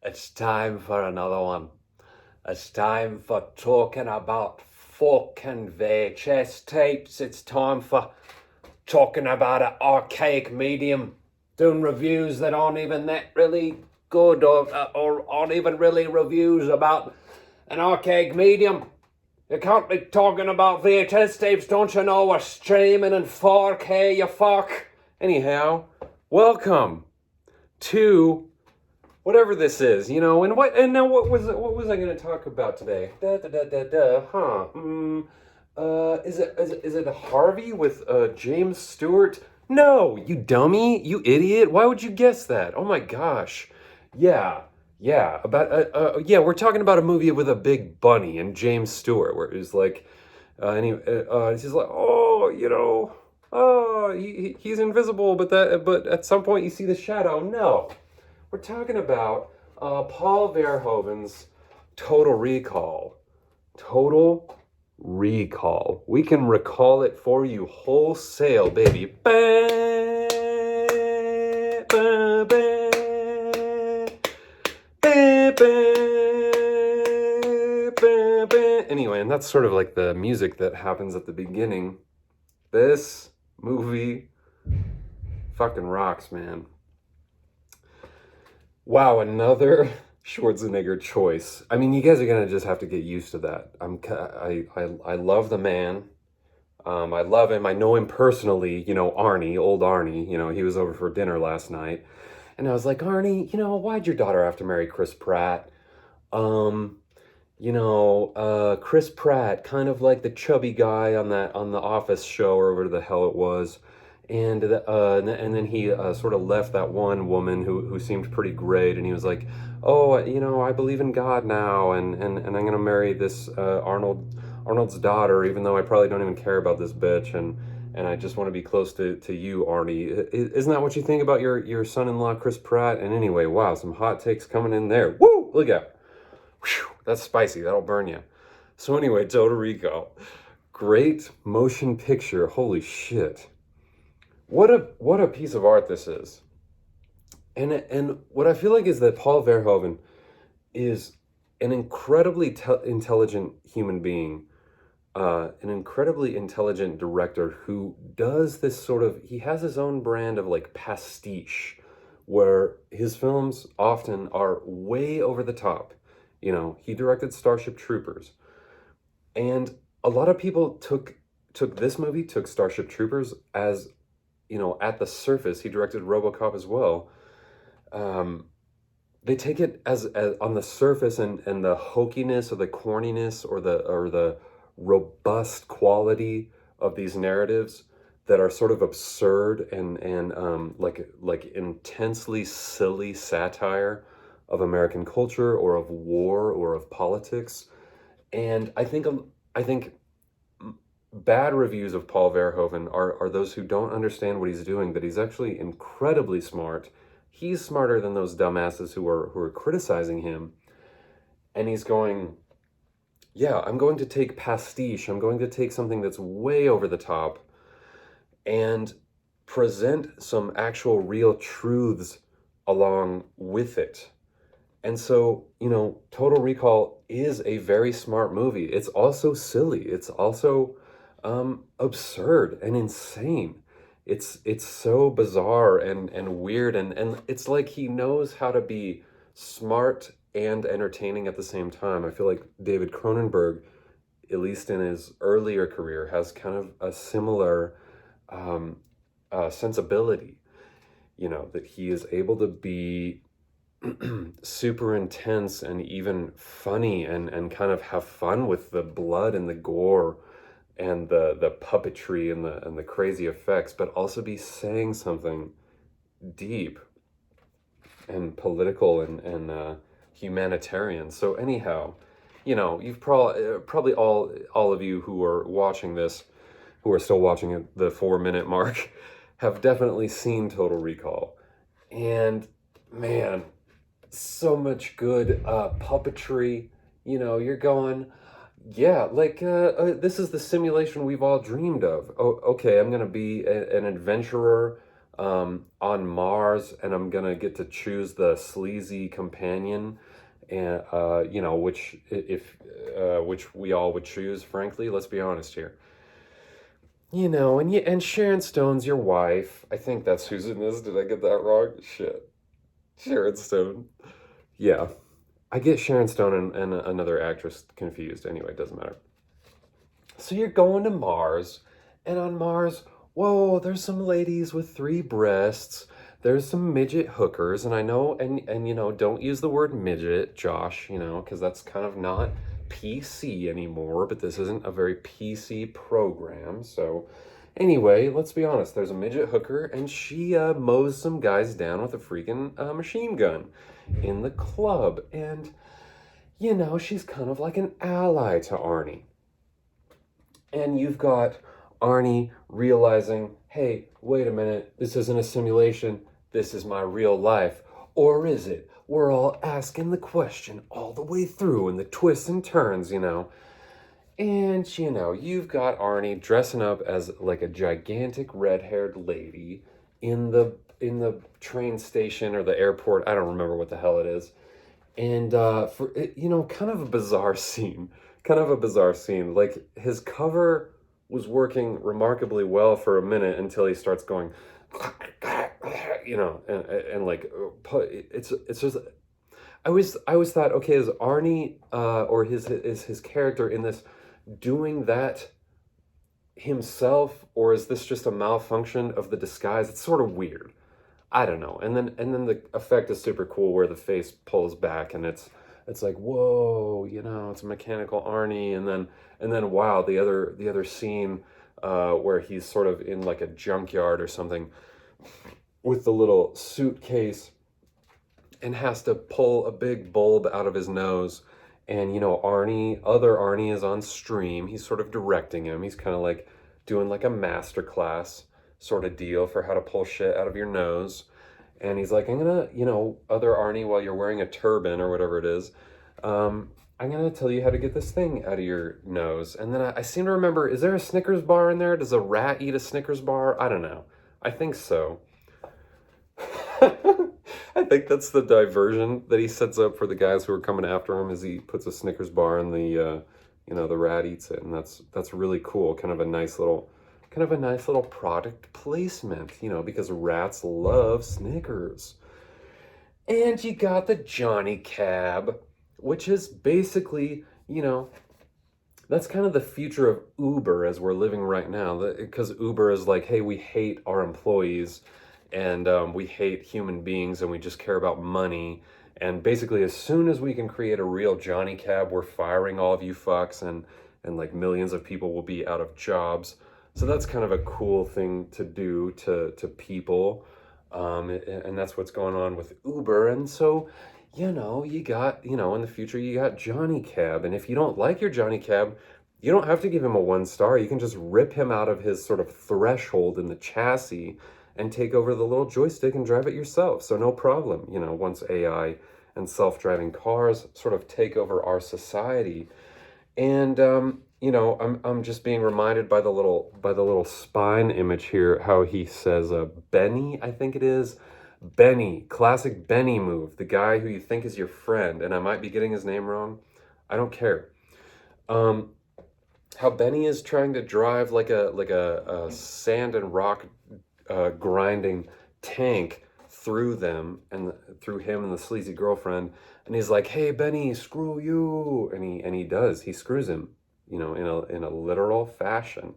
It's time for another one. It's time for talking about fucking VHS tapes. It's time for talking about an archaic medium. Doing reviews that aren't even that really good or aren't even really reviews about an archaic medium. You can't be talking about VHS tapes, don't you know? We're streaming in 4K, you fuck. Anyhow, welcome to whatever this is, you know. And what was I going to talk about today? Is it Harvey with James Stewart? No, you dummy, you idiot. Why would you guess that? Oh my gosh. Yeah, we're talking about a movie with a big bunny and James Stewart, where he's like, he's like, oh, you know, oh, he's invisible, but at some point you see the shadow. No, we're talking about Paul Verhoeven's Total Recall. Total Recall. We can recall it for you wholesale, baby. Anyway, and that's sort of like the music that happens at the beginning. This movie fucking rocks, man. Wow, another Schwarzenegger choice. I mean, you guys are gonna just have to get used to that. I love the man. I love him. I know him personally. You know, Arnie, old Arnie. You know, he was over for dinner last night, and I was like, Arnie, you know, why'd your daughter have to marry Chris Pratt? Chris Pratt, kind of like the chubby guy on the Office show or whatever the hell it was. And then he sort of left that one woman who seemed pretty great, and he was like, oh, you know, I believe in God now, and I'm gonna marry this Arnold's daughter, even though I probably don't even care about this bitch, and I just want to be close to you, Arnie. Isn't that what you think about your son-in-law, Chris Pratt? And anyway, wow, some hot takes coming in there. Woo! Look out. Whew, that's spicy. That'll burn you. So anyway, Total Recall. Great motion picture. Holy shit. What a piece of art this is. And what I feel like is that Paul Verhoeven is an incredibly intelligent human being, an incredibly intelligent director who does this sort of, he has his own brand of like pastiche, where his films often are way over the top. You know, he directed Starship Troopers, and a lot of people took this movie, took Starship Troopers as, you know, at the surface. He directed RoboCop as well. They take it as on the surface, and the hokiness or the corniness or the robust quality of these narratives that are sort of absurd and like intensely silly satire of American culture or of war or of politics. And I think bad reviews of Paul Verhoeven are those who don't understand what he's doing, that he's actually incredibly smart. He's smarter than those dumbasses who are criticizing him. And he's going, yeah, I'm going to take pastiche. I'm going to take something that's way over the top and present some actual real truths along with it. And so, you know, Total Recall is a very smart movie. It's also silly. It's also absurd and insane. It's so bizarre and weird, and it's like he knows how to be smart and entertaining at the same time. I feel like David Cronenberg, at least in his earlier career, has kind of a similar sensibility. You know, that he is able to be super intense and even funny and kind of have fun with the blood and the gore and the puppetry and the crazy effects, but also be saying something deep and political and humanitarian. So anyhow, you know, you've probably all of you who are watching this, who are still watching at the 4-minute mark, have definitely seen Total Recall. And man, so much good puppetry. You know, you're going, Yeah, like this is the simulation we've all dreamed of. Oh, okay, I'm gonna be an adventurer on Mars, and I'm gonna get to choose the sleazy companion, and which if which we all would choose. Frankly, let's be honest here. And Sharon Stone's your wife. I think that's who's in this. Did I get that wrong? Shit, Sharon Stone. Yeah, I get Sharon Stone and another actress confused. Anyway, it doesn't matter. So you're going to Mars, and on Mars, whoa, there's some ladies with three breasts. There's some midget hookers, and I know, and don't use the word midget, Josh, because that's kind of not PC anymore. But this isn't a very PC program, so anyway, let's be honest. There's a midget hooker, and she mows some guys down with a freaking machine gun in the club, and she's kind of like an ally to Arnie. And you've got Arnie realizing, hey, wait a minute, this isn't a simulation, this is my real life. Or is it? We're all asking the question all the way through and the twists and turns. And, you've got Arnie dressing up as like a gigantic red-haired lady in the train station or the airport. I don't remember what the hell it is. And for it, kind of a bizarre scene. Kind of a bizarre scene. Like his cover was working remarkably well for a minute until he starts going, and like it's just. I always thought, okay, is Arnie or his character in this doing that himself, or is this just a malfunction of the disguise? It's sort of weird. I don't know. And then the effect is super cool where the face pulls back and it's like, whoa, it's a mechanical Arnie. And then wow, the other scene where he's sort of in like a junkyard or something with the little suitcase and has to pull a big bulb out of his nose. And other Arnie is on stream. He's sort of directing him. He's kind of like doing like a master class sort of deal for how to pull shit out of your nose. And he's like, I'm gonna, other Arnie, while you're wearing a turban or whatever it is, I'm gonna tell you how to get this thing out of your nose. And then I seem to remember, is there a Snickers bar in there? Does a rat eat a Snickers bar? I don't know. I think so. I think that's the diversion that he sets up for the guys who are coming after him, is he puts a Snickers bar in the rat eats it, and that's really cool. Kind of a nice little product placement, because rats love Snickers. And you got the Johnny Cab, which is basically, that's kind of the future of Uber as we're living right now. Because Uber is like, hey, we hate our employees, and we hate human beings, and we just care about money. And basically, as soon as we can create a real Johnny Cab, we're firing all of you fucks, and like millions of people will be out of jobs. So that's kind of a cool thing to do to people. And that's what's going on with Uber. And so, you got, in the future, you got Johnny Cab. And if you don't like your Johnny Cab, you don't have to give him a 1 star. You can just rip him out of his sort of threshold in the chassis and take over the little joystick and drive it yourself. So no problem, once AI and self-driving cars sort of take over our society. And I'm just being reminded by the little spine image here how he says Benny, I think it is. Benny, classic Benny move, the guy who you think is your friend, and I might be getting his name wrong. I don't care. Um, how Benny is trying to drive like a sand and rock grinding tank through them and through him and the sleazy girlfriend, and he's like, hey Benny, screw you, and he does, he screws him, in a literal fashion.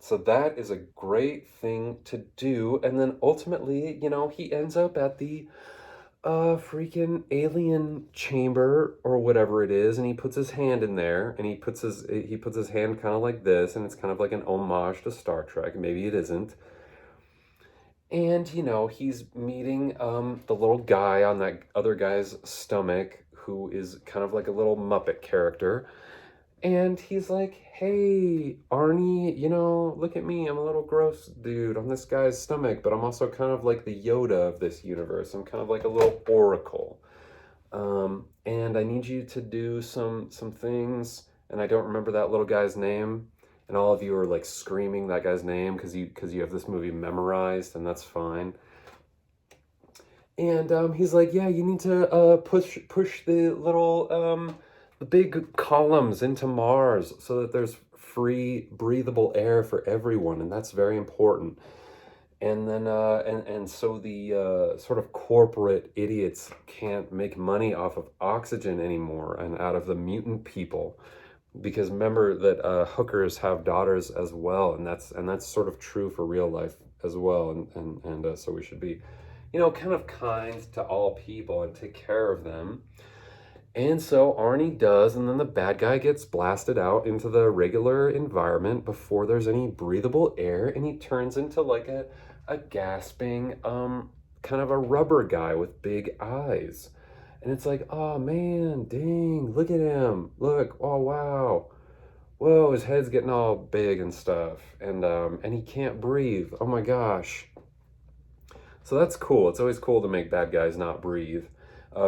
So that is a great thing to do. And then ultimately, he ends up at the freaking alien chamber or whatever it is, and he puts his hand in there, and he puts his hand kind of like this, and it's kind of like an homage to Star Trek. Maybe it isn't. And he's meeting the little guy on that other guy's stomach, who is kind of like a little Muppet character. And he's like, hey, Arnie, look at me. I'm a little gross dude on this guy's stomach, but I'm also kind of like the Yoda of this universe. I'm kind of like a little oracle. And I need you to do some things. and I don't remember that little guy's name, and all of you are like screaming that guy's name because you have this movie memorized, and that's fine. And he's like, yeah, you need to push the little the big columns into Mars so that there's free breathable air for everyone, and that's very important. And then and so the sort of corporate idiots can't make money off of oxygen anymore and out of the mutant people, because remember that hookers have daughters as well, and that's sort of true for real life as well, and so we should be, kind of kind to all people and take care of them. And so Arnie does, and then the bad guy gets blasted out into the regular environment before there's any breathable air, and he turns into like a gasping, kind of a rubber guy with big eyes. And it's like, oh man, dang, look at him. Look, oh wow. Whoa, his head's getting all big and stuff. And he can't breathe. Oh my gosh. So that's cool. It's always cool to make bad guys not breathe.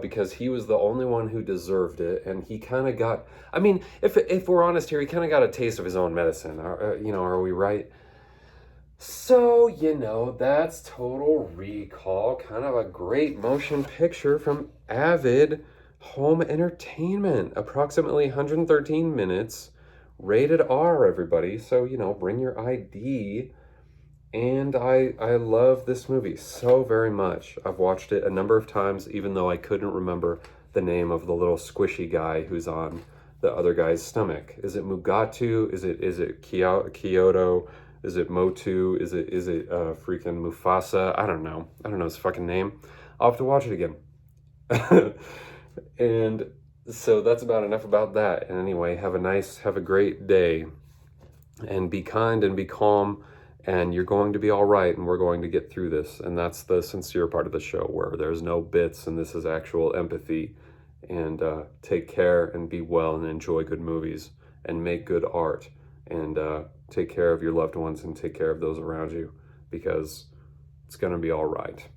Because he was the only one who deserved it, and he kind of got. I mean, if we're honest here, he kind of got a taste of his own medicine. Are we right? So that's Total Recall, kind of a great motion picture from Avid Home Entertainment. Approximately 113 minutes, rated R. Everybody, so bring your ID. And I love this movie so very much. I've watched it a number of times, even though I couldn't remember the name of the little squishy guy who's on the other guy's stomach. Is it Mugatu? Is it Kyoto? Is it Motu? Is it freaking Mufasa? I don't know his fucking name. I'll have to watch it again. And so that's about enough about that. And anyway, have a great day, and be kind and be calm. And you're going to be all right, and we're going to get through this. And that's the sincere part of the show, where there's no bits, and this is actual empathy. And take care and be well and enjoy good movies and make good art, and take care of your loved ones and take care of those around you, because it's going to be all right.